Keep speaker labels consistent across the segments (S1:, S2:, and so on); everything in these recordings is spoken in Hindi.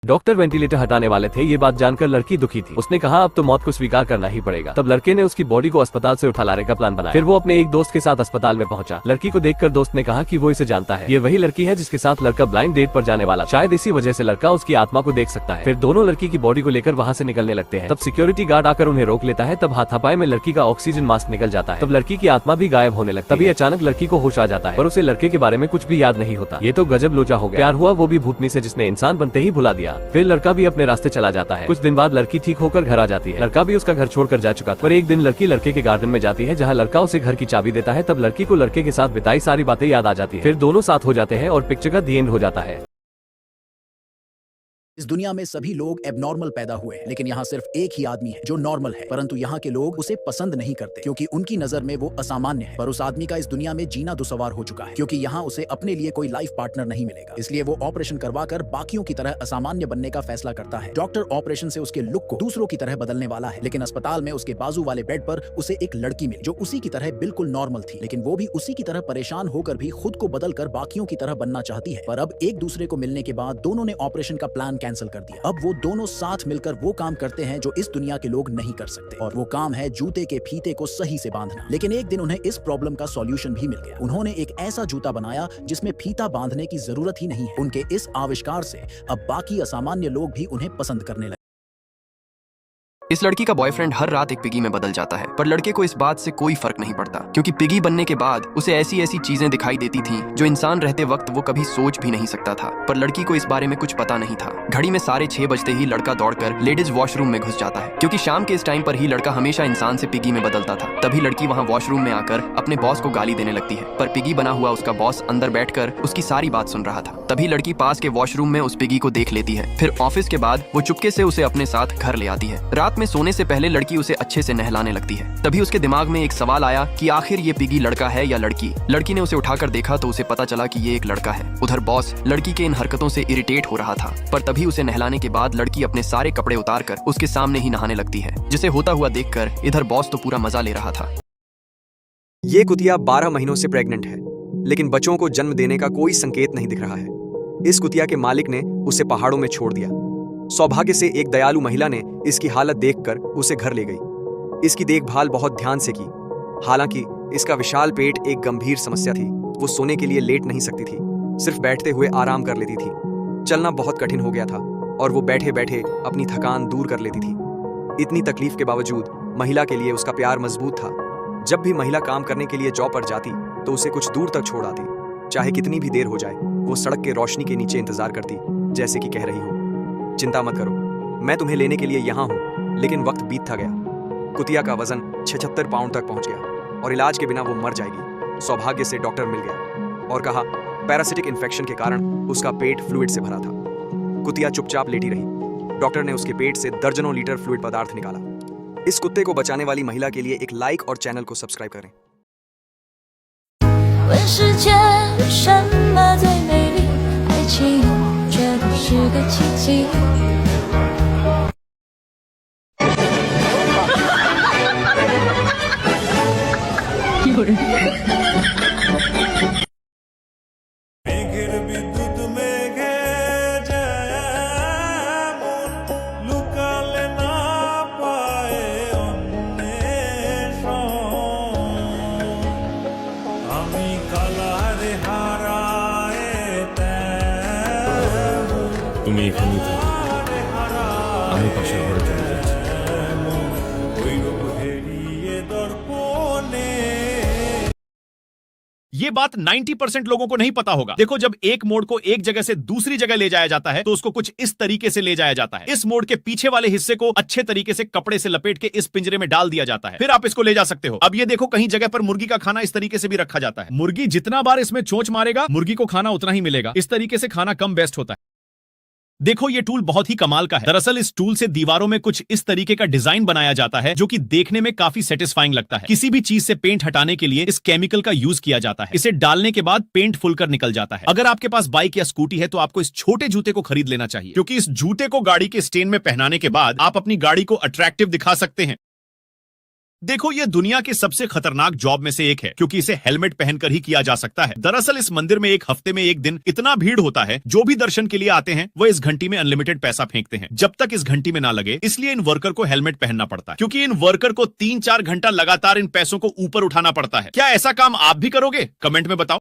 S1: डॉक्टर वेंटिलेटर हटाने वाले थे। ये बात जानकर लड़की दुखी थी। उसने कहा अब तो मौत को स्वीकार करना ही पड़ेगा। तब लड़के ने उसकी बॉडी को अस्पताल से उठा लाने का प्लान बनाया। फिर वो अपने एक दोस्त के साथ अस्पताल में पहुंचा। लड़की को देखकर दोस्त ने कहा कि वो इसे जानता है। ये वही लड़की है जिसके साथ लड़का ब्लाइंड डेट पर जाने वाला। शायद इसी वजह से लड़का उसकी आत्मा को देख सकता है। फिर दोनों लड़की की बॉडी को लेकर वहाँ से निकलने लगते हैं। तब सिक्योरिटी गार्ड आकर उन्हें रोक लेता है। तब हाथापाई में लड़की का ऑक्सीजन मास्क निकल जाता है। तब लड़की की आत्मा भी गायब होने लगती है। तभी अचानक लड़की को होश आ जाता है, पर उसे लड़के के बारे में कुछ भी याद नहीं होता। ये तो गजब लोचा हो गया। प्यार हुआ वो भी भूतनी से, जिसने इंसान बनते ही भुला दिया। फिर लड़का भी अपने रास्ते चला जाता है। कुछ दिन बाद लड़की ठीक होकर घर आ जाती है। लड़का भी उसका घर छोड़कर जा चुका था। पर एक दिन लड़की लड़के के गार्डन में जाती है, जहाँ लड़का उसे घर की चाबी देता है। तब लड़की को लड़के के साथ बिताई सारी बातें याद आ जाती है। फिर दोनों साथ हो जाते हैं और पिक्चर का दी एंड हो जाता है।
S2: इस दुनिया में सभी लोग एबनॉर्मल पैदा हुए हैं, लेकिन यहाँ सिर्फ एक ही आदमी है जो नॉर्मल है। परंतु यहाँ के लोग उसे पसंद नहीं करते क्योंकि उनकी नजर में वो असामान्य है। पर उस आदमी का इस दुनिया में जीना दुसवार हो चुका है क्योंकि यहाँ उसे अपने लिए कोई लाइफ पार्टनर नहीं मिलेगा। इसलिए वो ऑपरेशन करवाकर बाकियों की तरह असामान्य बनने का फैसला करता है। डॉक्टर ऑपरेशन से उसके लुक को दूसरों की तरह बदलने वाला है, लेकिन अस्पताल में उसके बाजू वाले बेड पर उसे एक लड़की मिली जो उसी की तरह बिल्कुल नॉर्मल थी, लेकिन वो भी उसी की तरह परेशान होकर भी खुद को बदल कर बाकियों की तरह बनना चाहती है। पर अब एक दूसरे को मिलने के बाद दोनों ने ऑपरेशन का प्लान कैंसिल कर दिया। अब वो दोनों साथ मिलकर वो काम करते हैं जो इस दुनिया के लोग नहीं कर सकते, और वो काम है जूते के फीते को सही से बांधना। लेकिन एक दिन उन्हें इस प्रॉब्लम का सॉल्यूशन भी मिल गया। उन्होंने एक ऐसा जूता बनाया जिसमें फीता बांधने की जरूरत ही नहीं है। उनके इस आविष्कार से अब बाकी असामान्य लोग भी उन्हें पसंद करने लगे।
S3: इस लड़की का बॉयफ्रेंड हर रात एक पिगी में बदल जाता है, पर लड़के को इस बात से कोई फर्क नहीं पड़ता क्योंकि पिगी बनने के बाद उसे ऐसी ऐसी चीजें दिखाई देती थीं जो इंसान रहते वक्त वो कभी सोच भी नहीं सकता था। पर लड़की को इस बारे में कुछ पता नहीं था। घड़ी में 6:30 बजते ही लड़का दौड़कर लेडीज वॉशरूम में घुस जाता है क्योंकि शाम के इस टाइम पर ही लड़का हमेशा इंसान से पिगी में बदलता था। तभी लड़की वहाँ वॉशरूम में आकर अपने बॉस को गाली देने लगती है, पर पिगी बना हुआ उसका बॉस अंदर बैठकर उसकी सारी बात सुन रहा था। तभी लड़की पास के वॉशरूम में उस पिगी को देख लेती है। फिर ऑफिस के बाद वो चुपके से उसे अपने साथ घर ले आती है। रात में सोने से पहले लड़की उसे अच्छे से नहलाने लगती है। तभी उसके दिमाग में एक सवाल आया कि आखिर ये पिगी लड़का है या लड़की। लड़की ने उसे उठाकर देखा तो उसे पता चला कि ये एक लड़का है। उधर बॉस लड़की के इन हरकतों से इरिटेट हो रहा था, पर तभी उसे नहलाने के बाद लड़की अपने सारे कपड़े उतारकर उसके सामने ही नहाने लगती है, जिसे होता हुआ देखकर इधर बॉस तो पूरा मजा ले रहा था।
S4: ये कुतिया 12 महीनों से प्रेग्नेंट है, लेकिन बच्चों को जन्म देने का कोई संकेत नहीं दिख रहा है। इस कुतिया के मालिक ने उसे पहाड़ों में छोड़ दिया। सौभाग्य से एक दयालु महिला ने इसकी हालत देखकर उसे घर ले गई। इसकी देखभाल बहुत ध्यान से की। हालांकि इसका विशाल पेट एक गंभीर समस्या थी। वो सोने के लिए लेट नहीं सकती थी, सिर्फ बैठते हुए आराम कर लेती थी। चलना बहुत कठिन हो गया था और वो बैठे बैठे अपनी थकान दूर कर लेती थी। इतनी तकलीफ के बावजूद महिला के लिए उसका प्यार मजबूत था। जब भी महिला काम करने के लिए जॉब पर जाती तो उसे कुछ दूर तक छोड़ आती। चाहे कितनी भी देर हो जाए, वो सड़क के रोशनी के नीचे इंतजार करती, जैसे कि कह रही हो, चिंता मत करो, मैं तुम्हें लेने के लिए यहाँ हूँ। लेकिन वक्त बीतता गया। कुतिया का वजन 76 पाउंड तक पहुँच गया और इलाज के बिना वो मर जाएगी। सौभाग्य से डॉक्टर मिल गया और कहा पैरासिटिक इन्फेक्शन के कारण उसका पेट फ्लूइड से भरा था। कुतिया चुपचाप लेटी रही। डॉक्टर ने उसके पेट से दर्जनों लीटर फ्लूइड पदार्थ निकाला। इस कुत्ते को बचाने वाली महिला के लिए एक लाइक और चैनल को सब्सक्राइब करें।
S5: 问世间什么最美丽？爱情绝对是个奇迹。有人。
S6: তুমি এখানেই থাকো, আমি পাশের ঘরে চলে যাচ্ছি।
S7: ये बात 90% लोगों को नहीं पता होगा। देखो, जब एक मोड़ को एक जगह से दूसरी जगह ले जाया जाता है तो उसको कुछ इस तरीके से ले जाया जाता है। इस मोड़ के पीछे वाले हिस्से को अच्छे तरीके से कपड़े से लपेट के इस पिंजरे में डाल दिया जाता है, फिर आप इसको ले जा सकते हो। अब ये देखो, कहीं जगह पर मुर्गी का खाना इस तरीके से भी रखा जाता है। मुर्गी जितना बार इसमें चोंच मारेगा, मुर्गी को खाना उतना ही मिलेगा। इस तरीके से खाना कम बेस्ट होता है। देखो, ये टूल बहुत ही कमाल का है। दरअसल इस टूल से दीवारों में कुछ इस तरीके का डिजाइन बनाया जाता है जो कि देखने में काफी सेटिस्फाइंग लगता है। किसी भी चीज से पेंट हटाने के लिए इस केमिकल का यूज किया जाता है। इसे डालने के बाद पेंट फुलकर निकल जाता है। अगर आपके पास बाइक या स्कूटी है तो आपको इस छोटे जूते को खरीद लेना चाहिए, क्योंकि इस जूते को गाड़ी के स्टेन में पहनाने के बाद आप अपनी गाड़ी को अट्रैक्टिव दिखा सकते हैं। देखो ये दुनिया के सबसे खतरनाक जॉब में से एक है, क्योंकि इसे हेलमेट पहनकर ही किया जा सकता है। दरअसल इस मंदिर में एक हफ्ते में एक दिन इतना भीड़ होता है, जो भी दर्शन के लिए आते हैं वो इस घंटी में अनलिमिटेड पैसा फेंकते हैं जब तक इस घंटी में ना लगे। इसलिए इन वर्कर को हेलमेट पहनना पड़ता है, क्योंकि इन वर्कर को 3-4 घंटा लगातार इन पैसों को ऊपर उठाना पड़ता है। क्या ऐसा काम आप भी करोगे? कमेंट में बताओ।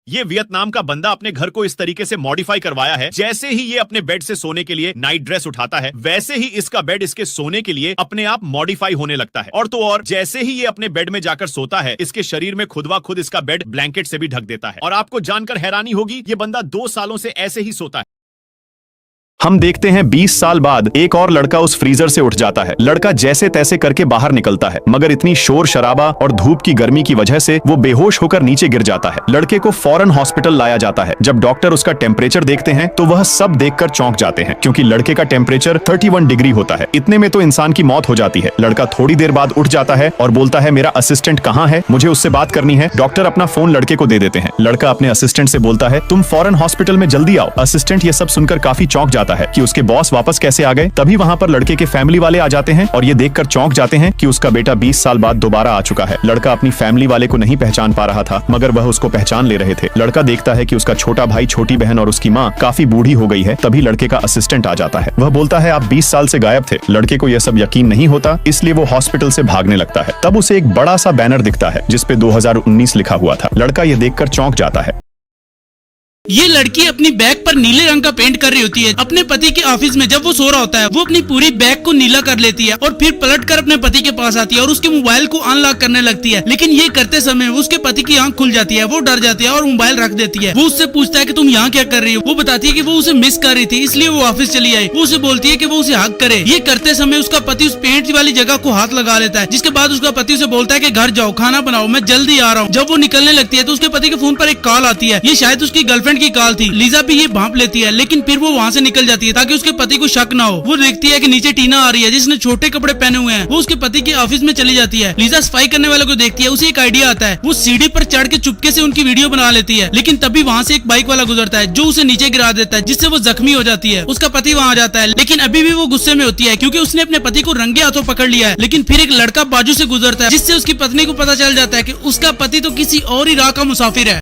S7: ये वियतनाम का बंदा अपने घर को इस तरीके से मॉडिफाई करवाया है, जैसे ही ये अपने बेड से सोने के लिए नाइट ड्रेस उठाता है, वैसे ही इसका बेड इसके सोने के लिए अपने आप मॉडिफाई होने लगता है। और तो और जैसे ही ये अपने बेड में जाकर सोता है, इसके शरीर में खुद व खुद इसका बेड ब्लैंकेट से भी ढक देता है। और आपको जानकर हैरानी होगी, ये बंदा 2 सालों से ऐसे ही सोता है।
S8: हम देखते हैं 20 साल बाद एक और लड़का उस फ्रीजर से उठ जाता है। लड़का जैसे तैसे करके बाहर निकलता है, मगर इतनी शोर शराबा और धूप की गर्मी की वजह से वो बेहोश होकर नीचे गिर जाता है। लड़के को फौरन हॉस्पिटल लाया जाता है। जब डॉक्टर उसका टेम्परेचर देखते हैं तो वह सब देखकर चौंक जाते हैं, क्योंकि लड़के का टेम्परेचर 31 डिग्री होता है। इतने में तो इंसान की मौत हो जाती है। लड़का थोड़ी देर बाद उठ जाता है और बोलता है, मेरा असिस्टेंट कहाँ है, मुझे उससे बात करनी है। डॉक्टर अपना फोन लड़के को दे देते हैं। लड़का अपने असिस्टेंट से बोलता है, तुम फौरन हॉस्पिटल में जल्दी आओ। असिस्टेंट ये सब सुनकर काफी चौंक जाता है कि उसके बॉस वापस कैसे आ गए। तभी वहां पर लड़के के फैमिली वाले आ जाते हैं और ये देखकर चौंक जाते हैं कि उसका बेटा 20 साल बाद दोबारा आ चुका है। लड़का अपनी फैमिली वाले को नहीं पहचान पा रहा था, मगर वह उसको पहचान ले रहे थे। लड़का देखता है कि उसका छोटा भाई, छोटी बहन और उसकी माँ काफी बूढ़ी हो गई है। तभी लड़के का असिस्टेंट आ जाता है। वह बोलता है, आप 20 साल से गायब थे। लड़के को यह सब यकीन नहीं होता, इसलिए वो हॉस्पिटल से भागने लगता है। तब उसे एक बड़ा सा बैनर दिखता है जिसपे 2019 लिखा हुआ था। लड़का ये देखकर चौंक जाता है।
S9: ये लड़की अपनी बैग पर नीले रंग का पेंट कर रही होती है। अपने पति के ऑफिस में जब वो सो रहा होता है, वो अपनी पूरी बैग को नीला कर लेती है और फिर पलटकर अपने पति के पास आती है और उसके मोबाइल को अनलॉक करने लगती है। लेकिन ये करते समय उसके पति की आंख खुल जाती है, वो डर जाती है और मोबाइल रख देती है। वो उससे पूछता है कि तुम यहाँ क्या कर रही हो। वो बताती है कि वो उसे मिस कर रही थी, इसलिए वो ऑफिस चली आई। वो उसे बोलती है कि वो उसे हग करे। ये करते समय उसका पति उस पेंट वाली जगह को हाथ लगा लेता है, जिसके बाद उसका पति उसे बोलता है कि घर जाओ, खाना बनाओ, मैं जल्दी आ रहा हूँ। जब वो निकलने लगती है तो उसके पति के फोन पर एक कॉल आती है। ये शायद उसकी गर्लफ्रेंड की कॉल थी। लीजा भी ये भांप लेती है, लेकिन फिर वो वहाँ से निकल जाती है ताकि उसके पति को शक ना हो। वो देखती है कि नीचे टीना आ रही है, जिसने छोटे कपड़े पहने हुए हैं। वो उसके पति के ऑफिस में चली जाती है। लीजा सफाई करने वाले को देखती है, उसे एक आइडिया आता है। वो सीढ़ी पर चढ़ के चुपके से उनकी वीडियो बना लेती है, लेकिन तभी वहाँ से एक बाइक वाला गुजरता है जो उसे नीचे गिरा देता है, जिससे वो जख्मी हो जाती है। उसका पति वहाँ आ जाता है, लेकिन अभी भी वो गुस्से में होती है क्योंकि उसने अपने पति को रंगे हाथों पकड़ लिया है। लेकिन फिर एक लड़का बाजू से गुजरता है, जिससे उसकी पत्नी को पता चल जाता है कि उसका पति तो किसी और ही राह का मुसाफिर है।